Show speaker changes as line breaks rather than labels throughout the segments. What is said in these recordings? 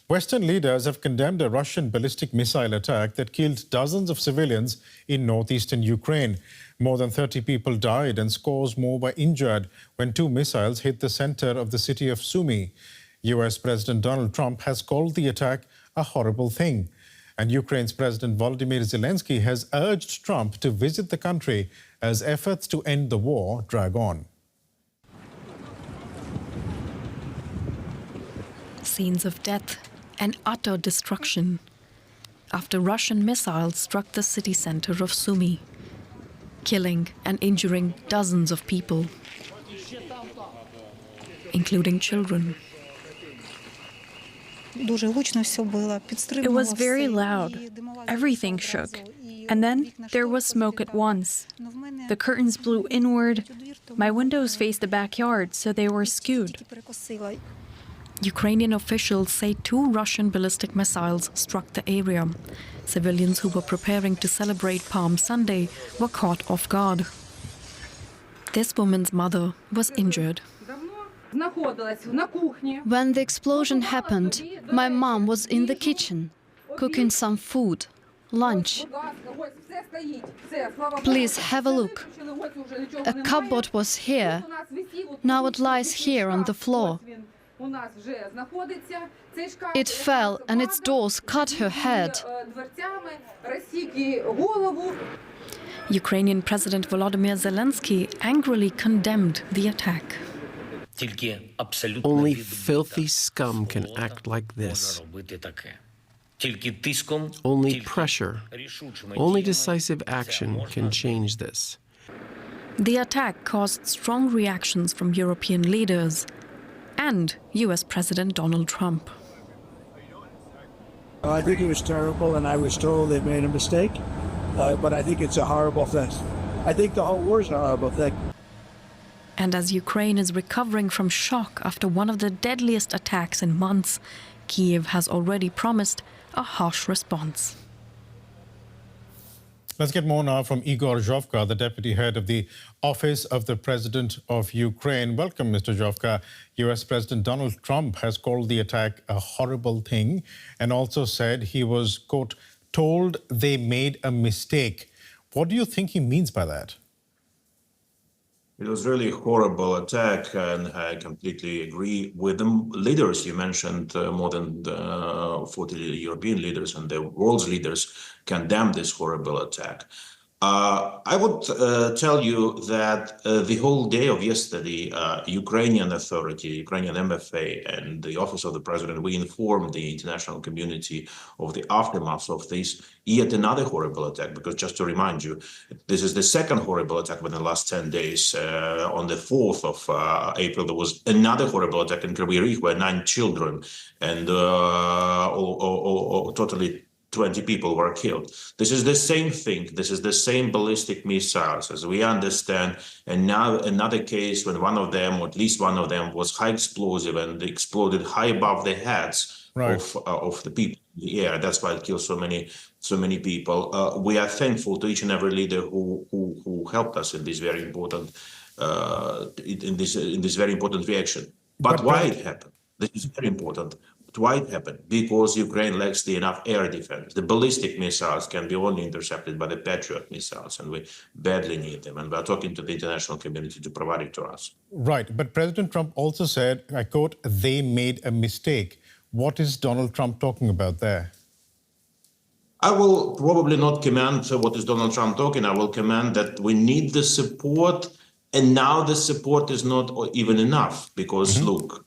Western leaders have condemned a Russian ballistic missile attack that killed dozens of civilians in northeastern Ukraine. More than 30 people died and scores more were injured when two missiles hit the center of the city of Sumy. US President Donald Trump has called the attack a horrible thing. And Ukraine's President Volodymyr Zelenskyy has urged Trump to visit the country as efforts to end the war drag on.
Scenes of death and utter destruction after Russian missiles struck the city center of Sumy, killing and injuring dozens of people, including children.
It was very loud. Everything shook. And then there was smoke at once. The curtains blew inward. My windows faced the backyard, so they were skewed.
Ukrainian officials say two Russian ballistic missiles struck the area. Civilians who were preparing to celebrate Palm Sunday were caught off guard. This woman's mother was injured.
When the explosion happened, my mom was in the kitchen, cooking some food, lunch. Please have a look. A cupboard was here. Now it lies here on the floor. It fell and its doors cut her head.
Ukrainian President Volodymyr Zelenskyy angrily condemned the attack.
Only filthy scum can act like this. Only pressure, only decisive action can change this.
The attack caused strong reactions from European leaders and US President Donald Trump.
I think it was terrible, and I was told they made a mistake, but I think it's a horrible thing. I think the whole war is a horrible thing.
And as Ukraine is recovering from shock after one of the deadliest attacks in months, Kyiv has already promised a harsh response.
Let's get more now from Igor Zhovkva, the deputy head of the Office of the President of Ukraine. Welcome, Mr. Zhovkva. US President Donald Trump has called the attack a horrible thing and also said he was, quote, told they made a mistake. What do you think he means by that?
It was really a horrible attack, and I completely agree with the leaders. You mentioned more than 40 European leaders and the world's leaders condemned this horrible attack. I would tell you that the whole day of yesterday, Ukrainian authority, Ukrainian MFA, and the Office of the President, we informed the international community of the aftermath of this yet another horrible attack. Because just to remind you, this is the second horrible attack within the last 10 days. On the 4th of April, there was another horrible attack in Kryvyi Rih where 9 children and totally 20 people were killed. This is the same thing. This is the same ballistic missiles, as we understand. And now another case when one of them, or at least one of them, was high explosive and exploded high above the heads of the people in the air. That's why it killed so many people. We are thankful to each and every leader who helped us in this very important in this very important reaction. But why it happened? This is very important. Why it happened? Because Ukraine lacks enough air defense. The ballistic missiles can be only intercepted by the Patriot missiles, and we badly need them. And we're talking to the international community to provide it to us.
Right. But President Trump also said, I quote, they made a mistake. What is Donald Trump talking about there?
I will probably not comment what is Donald Trump talking. I will comment that we need the support, and now the support is not even enough. Because look,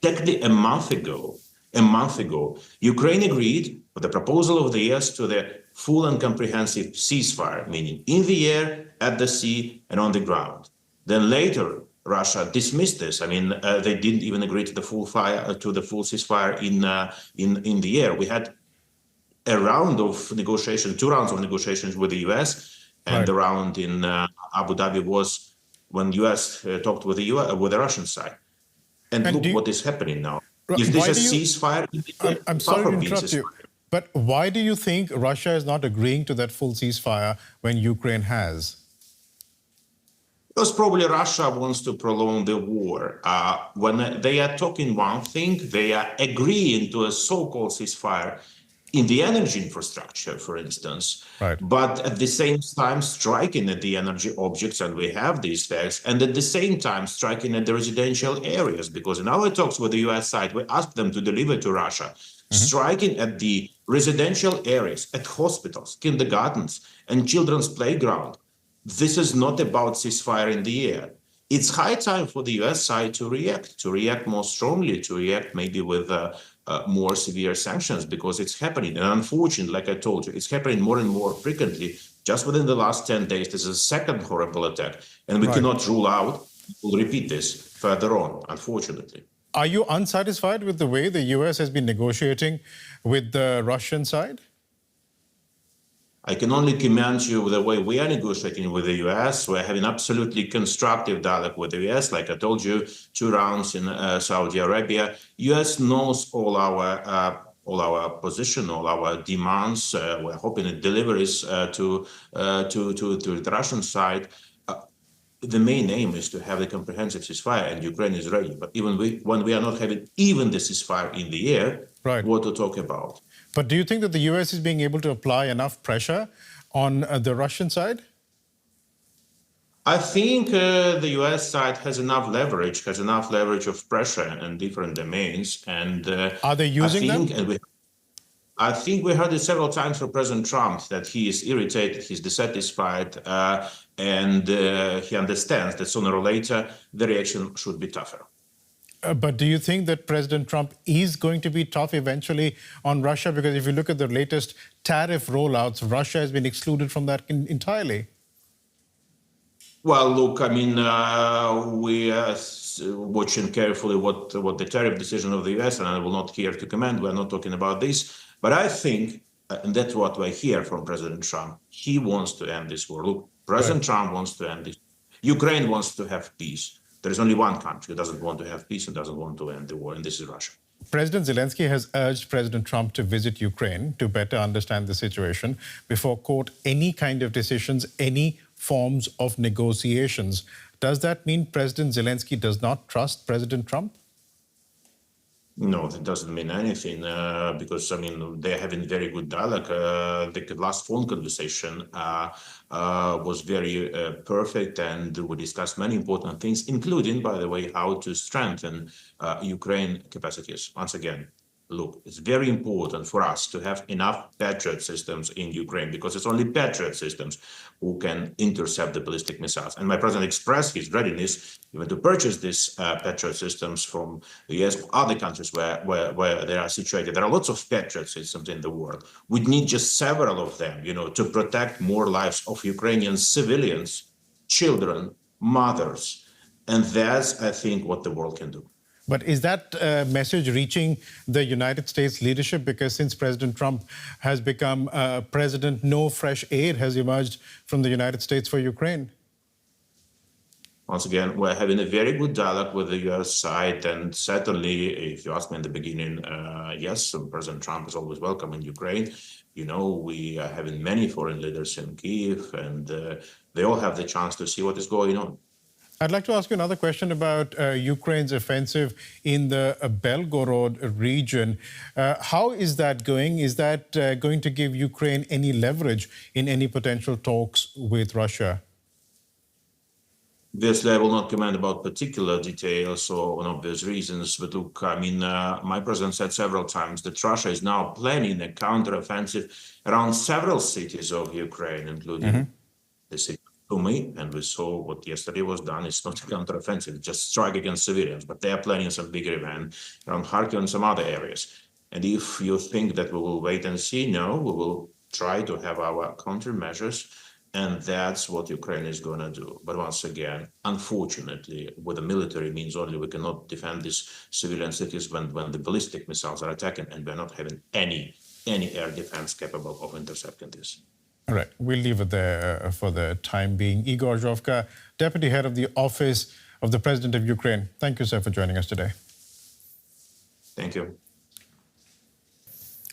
exactly a month ago, Ukraine agreed with the proposal of the US to the full and comprehensive ceasefire, meaning in the air, at the sea, and on the ground. Then later, Russia dismissed this. I mean, they didn't even agree to the full ceasefire in the air. We had a round of negotiations, 2 rounds of negotiations with the US, and the round in Abu Dhabi was when US talked with the Russian side. And look what is happening now. Is this a ceasefire?
I'm sorry to interrupt you, but why do you think Russia is not agreeing to that full ceasefire when Ukraine has?
Because probably Russia wants to prolong the war. When they are talking one thing, they are agreeing to a so-called ceasefire in the energy infrastructure, for instance,
Right.
but at the same time striking at the energy objects, and we have these facts, and at the same time striking at the residential areas, because in our talks with the US side, we asked them to deliver to Russia, striking at the residential areas, at hospitals, kindergartens, and children's playground. This is not about ceasefire in the air. It's high time for the US side to react more strongly, to react maybe with more severe sanctions, because it's happening. And unfortunately, like I told you, it's happening more and more frequently. Just within the last 10 days, there's a second horrible attack. And we cannot rule out we'll repeat this further on, unfortunately.
Are you unsatisfied with the way the US has been negotiating with the Russian side?
I can only commend you with the way we are negotiating with the US. We're having absolutely constructive dialogue with the US. Like I told you, 2 rounds in Saudi Arabia. US knows all our position, all our demands. We're hoping it delivers to the Russian side. The main aim is to have a comprehensive ceasefire, and Ukraine is ready. But even when we are not having even the ceasefire in the air, what to talk about?
But do you think that the US is being able to apply enough pressure on the Russian side?
I think the US side has enough leverage of pressure in different domains. And
are they using them?
I think we heard it several times from President Trump that he is irritated, he's dissatisfied, and he understands that sooner or later the reaction should be tougher.
But do you think that President Trump is going to be tough eventually on Russia? Because if you look at the latest tariff rollouts, Russia has been excluded from that entirely.
Well, look, I mean, we are watching carefully what the tariff decision of the US, and I will not here to comment. We're not talking about this. But I think, and that's what I hear from President Trump, he wants to end this war. Look, President Trump wants to end this. Ukraine wants to have peace. There is only one country who doesn't want to have peace and doesn't want to end the war, and this is Russia.
President Zelenskyy has urged President Trump to visit Ukraine to better understand the situation before, quote, any kind of decisions, any forms of negotiations. Does that mean President Zelenskyy does not trust President Trump?
No, that doesn't mean anything, because, I mean, they're having very good dialogue. The last phone conversation was very perfect, and we discussed many important things, including, by the way, how to strengthen Ukraine capacities. Once again, look, it's very important for us to have enough Patriot systems in Ukraine, because it's only Patriot systems who can intercept the ballistic missiles. And my president expressed his readiness even to purchase these Patriot systems from the US, other countries where they are situated. There are lots of Patriot systems in the world. We need just several of them, to protect more lives of Ukrainian civilians, children, mothers. And that's, I think, what the world can do.
But is that message reaching the United States leadership? Because since President Trump has become president, no fresh aid has emerged from the United States for Ukraine.
Once again, we're having a very good dialogue with the US side. And certainly, if you asked me in the beginning, yes, President Trump is always welcome in Ukraine. We are having many foreign leaders in Kyiv, and they all have the chance to see what is going on.
I'd like to ask you another question about Ukraine's offensive in the Belgorod region. How is that going? Is that going to give Ukraine any leverage in any potential talks with Russia?
Obviously, I will not comment about particular details or on obvious reasons. But look, I mean, my president said several times that Russia is now planning a counteroffensive around several cities of Ukraine, including the city Sumy, and we saw what yesterday was done. It's not a counteroffensive, just strike against civilians, but they are planning some bigger event around Kharkiv and some other areas. And if you think that we will wait and see, no, we will try to have our countermeasures, and that's what Ukraine is going to do. But once again, unfortunately, with the military means only, we cannot defend these civilian cities when the ballistic missiles are attacking, and we're not having any air defense capable of intercepting this.
All right, we'll leave it there for the time being. Igor Zhovkva, Deputy Head of the Office of the President of Ukraine. Thank you, sir, for joining us today.
Thank you.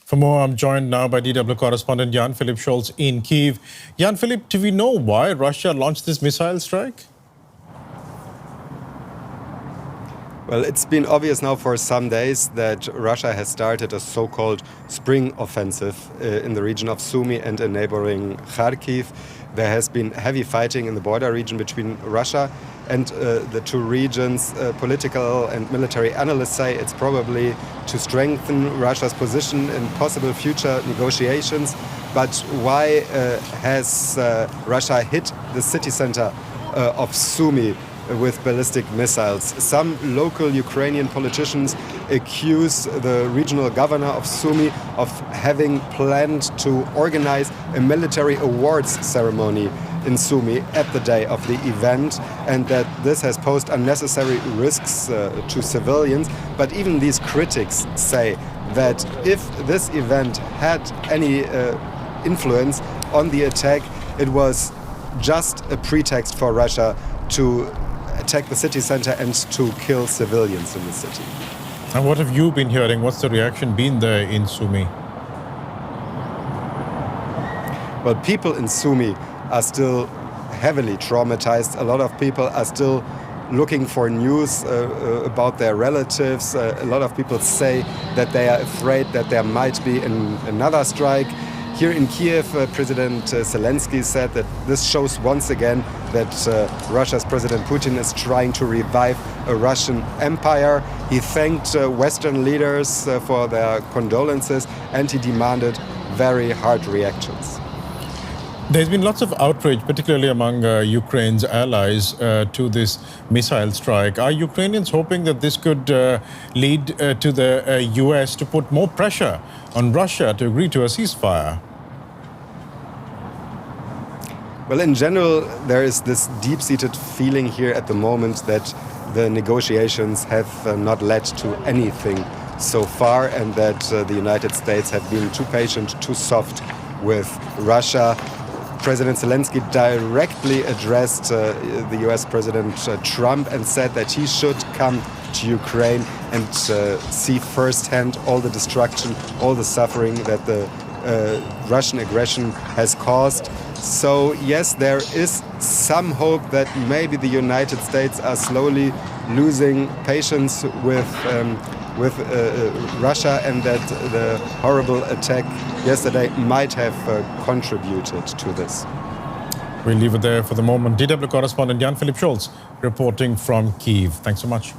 For more, I'm joined now by DW correspondent Jan-Philipp Scholz in Kyiv. Jan-Philipp, do we know why Russia launched this missile strike?
Well, it's been obvious now for some days that Russia has started a so-called spring offensive in the region of Sumy and in neighboring Kharkiv. There has been heavy fighting in the border region between Russia and the two regions. Political and military analysts say it's probably to strengthen Russia's position in possible future negotiations. But why has Russia hit the city center of Sumy with ballistic missiles? Some local Ukrainian politicians accuse the regional governor of Sumy of having planned to organize a military awards ceremony in Sumy at the day of the event, and that this has posed unnecessary risks to civilians. But even these critics say that if this event had any influence on the attack, it was just a pretext for Russia to attack the city center and to kill civilians in the city.
And what have you been hearing? What's the reaction been there in Sumy?
Well, people in Sumy are still heavily traumatized. A lot of people are still looking for news about their relatives. A lot of people say that they are afraid that there might be another strike. Here in Kiev, President Zelenskyy said that this shows once again that Russia's President Putin is trying to revive a Russian empire. He thanked Western leaders for their condolences, and he demanded very hard reactions.
There's been lots of outrage, particularly among Ukraine's allies, to this missile strike. Are Ukrainians hoping that this could lead to the US to put more pressure on Russia to agree to a ceasefire?
Well, in general, there is this deep-seated feeling here at the moment that the negotiations have not led to anything so far, and that the United States have been too patient, too soft with Russia. President Zelenskyy directly addressed the US President Trump and said that he should come to Ukraine and see firsthand all the destruction, all the suffering that the Russian aggression has caused. So yes, there is some hope that maybe the United States are slowly losing patience with Russia, and that the horrible attack yesterday might have contributed to this.
We'll leave it there for the moment. DW correspondent Jan-Philipp Scholz reporting from Kyiv. Thanks so much.